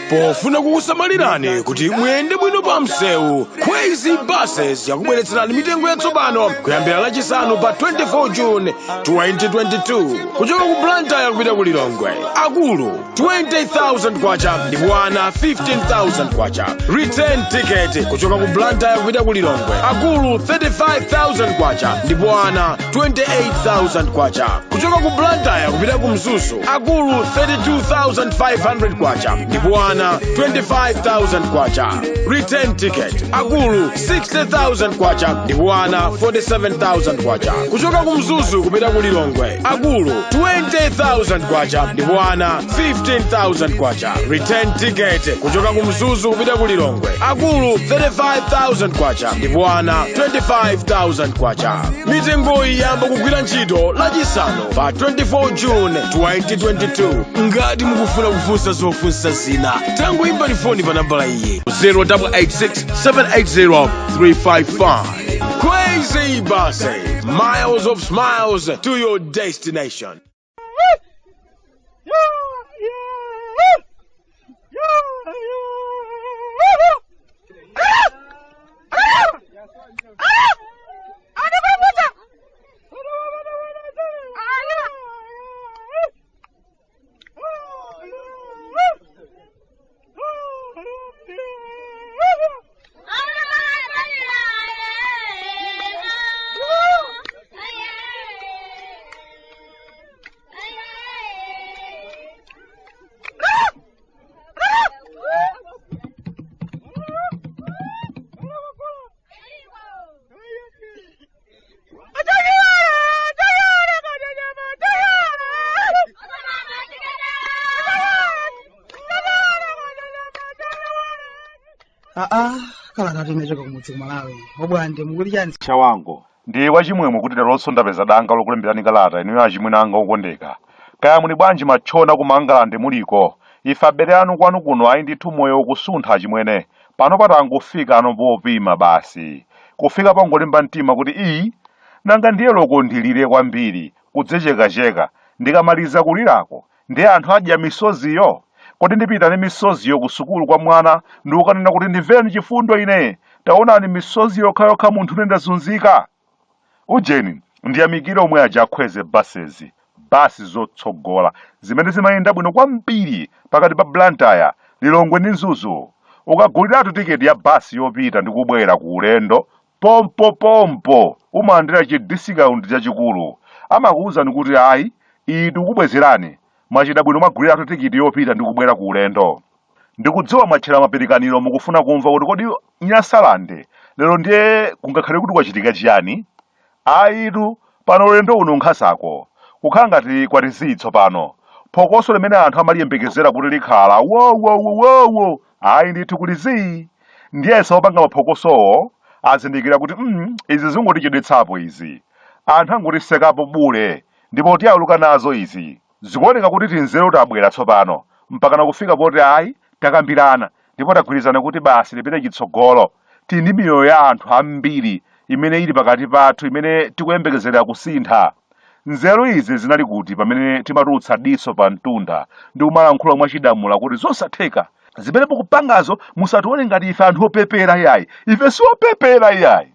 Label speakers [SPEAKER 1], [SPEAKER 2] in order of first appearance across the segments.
[SPEAKER 1] Pofuna kukusamalirani kuti muyende bwino pa msewu, Crazy Buses yakubweretserani mitengo yatsopano kuyambira lachisanu pa 24 June 2022 kuchoka ku Blantyre kupita ku Lilongwe. Akulu 20,000 kwacha ndipo ana 15,000 kwacha. Return ticket kuchoka ku Blantyre kupita ku Lilongwe. Akulu 35,000 kwacha ndipo ana 28,000 kwacha. Kuchoka ku Blantyre kupita ku Mzuzu. Akulu 32,500 kwacha ndipo ana 25,000 kwacha. Return ticket akulu 60,000 kwacha ndipo ana 47,000 kwacha. Kuchoka ku Mzuzu kupita ku Lilongwe akulu 20,000 kwacha ndipo ana 15,000 kwacha. Return ticket kuchoka ku Mzuzu kupita ku Lilongwe akulu 35,000 kwacha ndipo ana 25,000 kwacha. Mitengo iyamba kugwira ntchito lachisanu pa 24 June 2022. Ngati mukufuna kufunsa zofunsa zina tangoimbani foni pa nambala iyi 0886-780-355. Crazy Buses, miles of smiles to your destination.
[SPEAKER 2] Kalata tinechoka kumudzi kumalawi. Bwande mukuli chani?
[SPEAKER 3] Chawango ndiye wachimwemwe kuti lero ndapeza danga lokulembirani kalata inuyo achimwene anga okondeka. Kaya muli bwanji machona kumangalande muliko. Ife abere anu kwanu kuno ayi ndithu moyo kusuntha achimwene. Pano patangofika ano popima basi. Kufika pangolimba mtima kuti iyi nanga ndiye loko ndilire kwambiri kudzechekacheka ndikamaliza kulirako ndiye anthu adya misoziyo. Kodi ndipita ni misoziyo ku sukulu kwa mwana ndiukanena kuti ndimveni chifundo ine taonani misozi yokha munthu nendazunzika. Ujeni ndiyamikire omwe aja akweze buses, basi zotsogola zimene zimayenda bwino kwambiri pakati pa Blantyre, Lilongwe ndi Mzuzu. Ukaguliratu tiketi ya basi yopita ndi kubwera ku ulendo pompo umalandira chidiscount chachikulu. Amakuwuzani kuti ayi iyi tikubwezerani mwachita bwino mwaguliratu tiketi yopita ndi kubwera ku ulendo. Ndikudziwa mwatchera mapirikaniro mukufuna kumva kuti kodi Nyasalande lero ndiye kungakhale kuti kwachitika chiyani. Ayitu pano ulendo uno nkhasako kukhala ngati kwatizitso pano phokoso limene anthu amaliyembekezera kuti likhala wo ayi ndithu kulizi ndiyense opanga maphokosowo azindikira kuti izi zingotichedwetsapo izi anthu angotisekapo bule ndipo tiyaluka nazo izi zikuoneka kuti tinzeru tabwera tsopano mpakana kufika poti ayi takambirana ndipo tagwirizana kuti basi lipite chitsogolo. Tini miyoyo ya anthu ambiri imene ili pakati pathu imene tikuyembekezera kusintha. Nzeru izi zinali kuti pamene timatulutsa diso pa mtunda ndi kumalankhula mwachidamula kuti zosatheka zimene mukupangazo musatione ngati ife anthu opepera yayi. Ife si opepera yayi.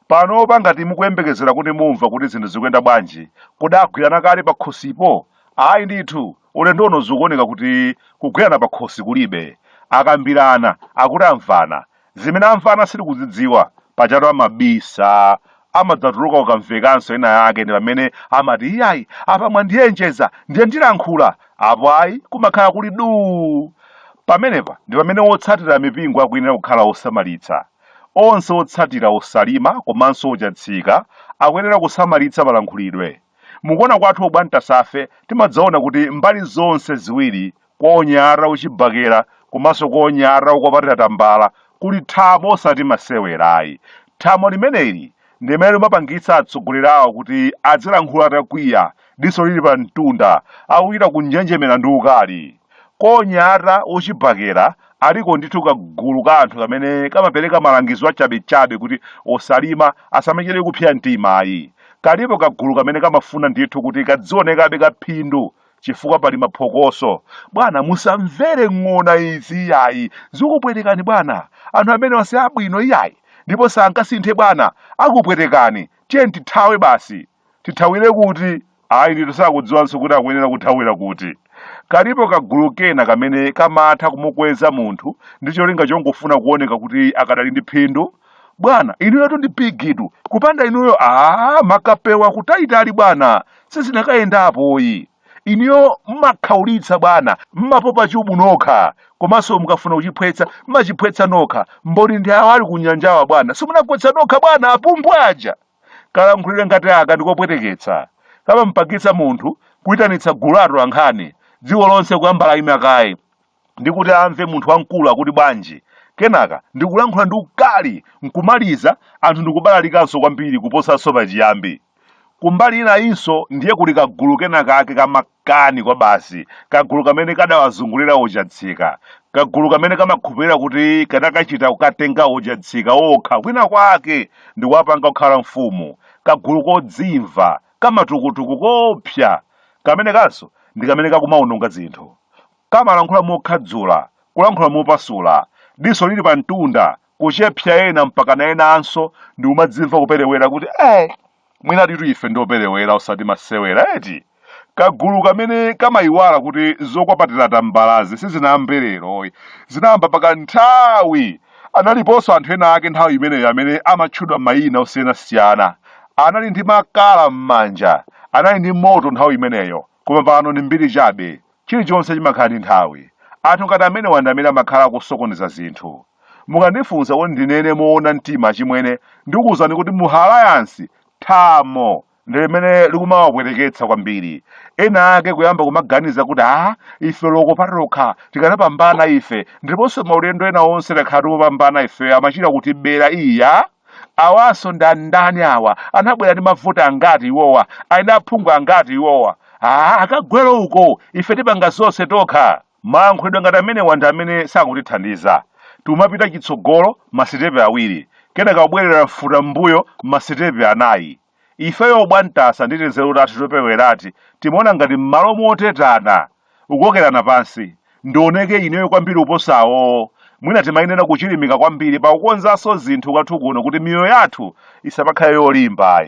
[SPEAKER 3] Pano pangati mukuyembekezera kuti mumva kuti zinthu zikuyenda bwanji kudagwirana kale pakhosipo. Ayi ndithu ulendo uno zikuoneka kuti kugwirana pakhosi kulibe. Akambirana akuti amvana zimene amvana sili kuzidziwa pachatu amabisa amadzatuluka ukamvekanso ena yake ndi pamene amati iyayi apa mwandiyenjeza ndiye ndilankhula apo ayi kumakhala kuli duu. Pamenepa ndi pamene otsatira mipingo akuyenera kukhala osamalitsa. Onse otsatira osalima komanso ochatsika akuyenera kusamalitsa malankhulidwe. Mukuona kwathu obwantasafe timadzaona kuti mbali zonse ziwiri kuonyara uchibakera komanso kuonyara ukopatira tambala kuli thamo osati masewerayi. Thamo limeneli ndi limene limapangitsa atsogolerawo kuti azilankhula atakwiya diso lili pa mtunda akuchita kunjenjemera ndi ukali. Kuonyara uchibakera aliko ndithu kagulu ka anthu kamene kamapereka malangizo achabechabe kuti osalima asamachire kupsya mtima ayi. Kalipo kagulu kamene kamafuna ndithu kuti kadzionekabe kaphindu chifukwa pali maphokoso. Bwana musamvere ng'ona izi Iyayi, zikupwetekani bwana. Anthu amene wase abwino Iyayi, ndipo sankasinthe bwana, akupwetekani. Tiye tithawe basi. Tithawire kuti? Ayi ndithu sakudziwanso kuti akuyenera kuthawira kuti. Kalipo kagulu kena kamene kamatha kumukweza munthu ndi cholinga chongofuna kuoneka kuti akadali ndi phindu. Bwana inuyo tondiphigitu kupanda inuyo makapewa kutayitali bwana sizinakayendapoyi. Inuyo mmakhaulitsa bwana, mmapopa chubu nokha, komanso mukafuna kuchipwetsa mmachipwetsa nokha. Mboni ndi awo ali kunyanjawa bwana, simunagwetsa nokha bwana apumbu aja. Kalankhulire ngati aka ndikopweteketsa. Kama mpakitsa munthu kuyitanitsa gulatu ankhani dziko lonse kuyambala imakayi ndikuti amve munthu wamkulu akuti bwanji. Kenaka ndikulankhula ndi ukali nkumaliza anthu ndikubalalikanso kwambiri kuposanso pachiyambi. Kumbali ina inso ndiye kuli kagulu kenaka ake kamakani kwa basi, kagulu kamene kadawazungulira ojatsika, kagulu kamene kamakhupira kuti kanakachita kukatenga ojatsika okha kwina kwake ndikuwapanga kukhala mfumu, kagulu kodzimva kamatukutuku kopsa. Kamene kanso ndi kamene kakumaononga zinthu, kamalankhula mokhadzula, kulankhula mopasula, diso lili pa mtunda, kuchepsa ena mpaka na enanso ndi umadzimva kuperewera kuti mwina titu ife ndioperewera osati masewera eti. Kagulu kamene kamayiwala kuti zokwapatira tambalazi sizinayambe lero, zinayamba paka nthawi. Analiponso anthu ena ake nthawi imeneyo amene amatchedwa mayina osiyanasiyana, anali ndi makala m'manja, anali ndi moto nthawi imeneyo. Koma pano ndi mbiri chabe, chilichonse chimakhala ndi nthawi. Anthu ngati amene wanda amene amakhala kusokoneza zinthu. Mukandifunsa kuti ndinene moona mtima chimwene, ndikuwuzani kuti muhalayansi thamo ndi limene likumawapweteketsa kwambiri. Ena ake kuyamba kumaganiza kuti ife loko patokha tikanapambana ife, ndiponso maulendo ena onse takhala tikupambana ife amachita kuti bera iya. Awaso ndani awa, anabwera ndi mavuto angati iwowa, aina aphungu angati iwowa. Akagwera uko ife tipanga zonse tokha. Mayankhulidwe ngati amene wanda amene sakutithandiza. Tumapita chitsogolo masitepe awiri, kenaka kubwerera mfuta mbuyo masitepe anayi. Ifeyo Bwantasa ndi nzeru zathu topewerati timaona ngati m'malo motetana ukukokerana pansi. Ndioneke ineyo kwambiri uposawo. Mwina timayinena kuchilimika kwambiri pakukonzanso zinthu kwathu kuno kuti miyoyo yathu isapakhale yolimba.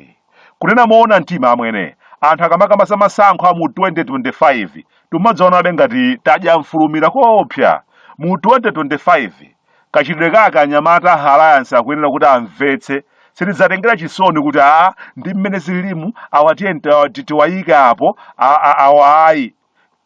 [SPEAKER 3] Kunena moona mtima amwene, anthu akamakamba masankho a mu 2025 tumadzaonabe ngati tadya mfulumira kopsa. Mu 2025 kachitidwe kaka anyamata Alliance akuyenera kuti amvetse, sitidzatengera chisoni kuti ndi mmene zililimu awatiye tiwayike apo ayi.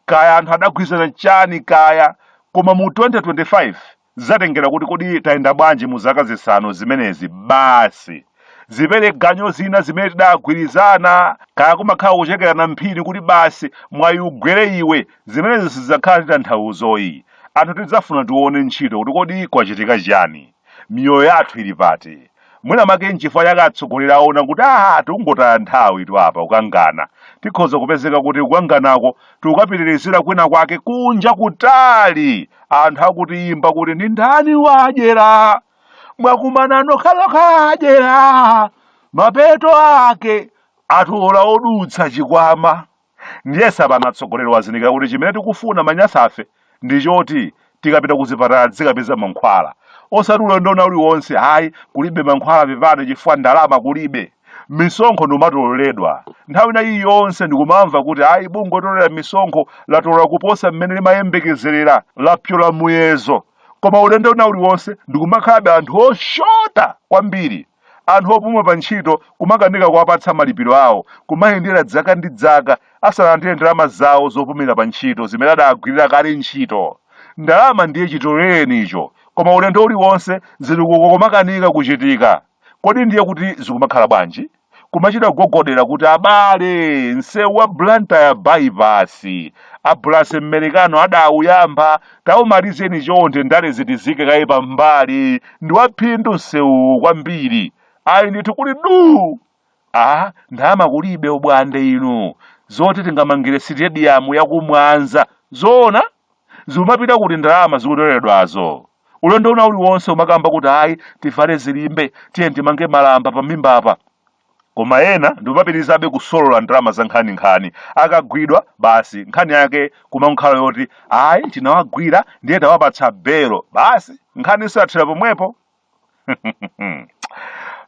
[SPEAKER 3] Kaya anthu adagwirizana chani kaya, koma mu 2025 zatengera kuti kodi tayenda bwanji mu zaka zisanu zimenezi basi. Zipere ganyo zina zimene tidagwirizana, kaya kumakhala kuchekerana mphini kuti basi mwayi ugwere iwe, zimenezi sizidzakhala titanthauzoyi. Anthu tidzafuna tione ntchito kuti kodi kwachitika chiyani, miyoyo yathu ili pati. Mwina make nchifukwa chake atsogoleri aona kuti tikungotaya nthawi tu apa kukangana. Tikhoza kupezeka kuti kukanganako tikukapitirizira kwina kwake kunja kutali. Anthu akuti imba kuti ndi ndani wadyera, mwakumana nokhalokha adyera, mapeto ake atola odutsa chikwama. Ndiye sapano atsogoleri wazindikira kuti chimene tikufuna manyasafe ndi choti tikapita kuzipatala tikapeza mankhwala. Osati ulendo na uliwonse kulibe mankhwala pepano chifukwa ndalama kulibe. Misonkho ndimatoleredwa. Nthawi ina iyi yonse ndikumamva kuti bungwe lotolera misonkho latola kuposa mmene limayembekezerera lapyola muyezo. Koma ulendo na uliwonse ndikumakhalabe anthu oshota kwambiri. Anthu opuma pa ntchito kumakanika kuwapatsa malipiro awo, kumayendera dzaka ndi dzaka asalandire ndalama zawo zopumira pa ntchito zimene adagwirira kale ntchito. Ndalama ndiye chitoleni icho, koma ulendo uliwonse zilikukomakanika kuchitika. Kodi ndiye kuti zikumakhala bwanji? Kumachita kugogodera kuti abale nsewu wa Blantyre Bypass, abulasi mmerekano adawuyamba, taumalizeni chonde ndale zitizike kaye pambali, ndi waphindu nsewu kwambiri. Ndithu kuli du. Ndalama kulibe ubwande inu, zoti tingamangire stadium ya ku Mwanza zona zimapita kuti ndalama zikutoledwazo. Ulendo una uliwonse umakamba kuti tifale zilimbe, tiye timange malamba pa mimba apa. koma ena ndimapitirizabe kusolola ndalama za nkhani akagwidwa basi nkhani yake kumakhala yoti ayi tinawagwira ndiye tawapatsa belo basi nkhani isathera pomwepo.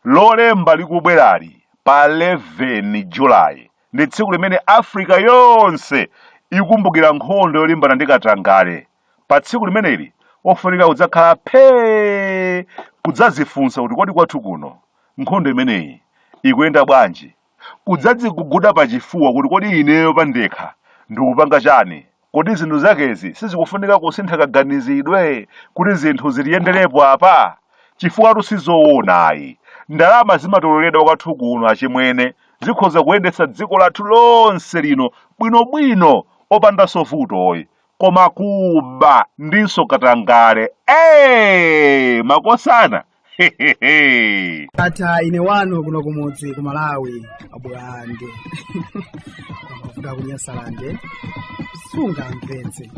[SPEAKER 3] Lolemba likubwerali pa 11 Julayi ndi tsiku limene Africa yonse ikumbukira nkhondo yolimbana ndi katangale. Pa tsiku limeneli ofunika kudzakhala phee kudzazifunsa kuti kodi kwathu kuno nkhondo imeneyi ikuyenda bwanji, kudzadziguguda pachifuwa kuti kodi ineyo pandekha ndikupanga chani, kodi zinthu zakezi sizikufunika kusintha kaganizidwe kuti zinthu ziliyenderepo apa, chifukwa sizowoonayi ndalama zimatoleredwa kwathu kuno achimwene zikhoza kuyendetsa dziko lathu lonse lino bwinobwino opandanso vutoyi, koma kuba ndinso katangale makosana.
[SPEAKER 2] Ata ine wano kuno kumudzi ku Malawi Bwande. Kuda kunyasalande sunga mvenze.